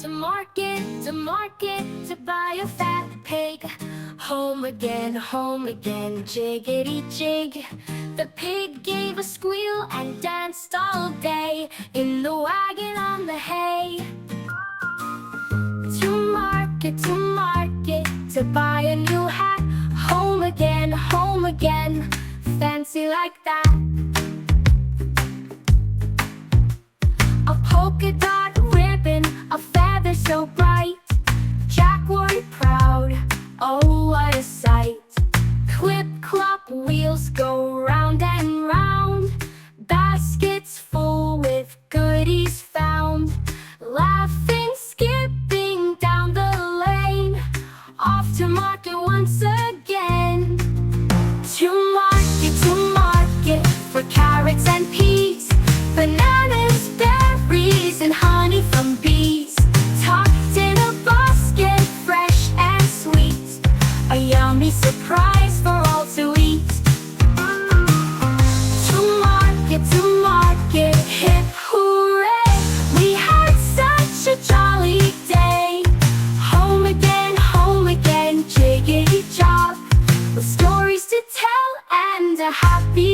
to market, to buy a fat pig. Home again, jiggity jig. The pig gave a squeal and danced all day in the wagon on the hay. To market, to buy a new hat. Home again, fancy like that. A polka dot ribbon, a feather so bright. Jack wore it proud, oh what a sight. Clip clop, wheels go round and round. Baskets full with goodies found. Laughing, skipping down the lane. Off to market once again. To market, for carrots and peas. Bananas, berries, and honey from bees. Tucked in a basket, fresh and sweet. A yummy surprise for all to eat. To market, hip hooray. We had such a jolly day. Home again, jiggity job. With stories to tell and a happy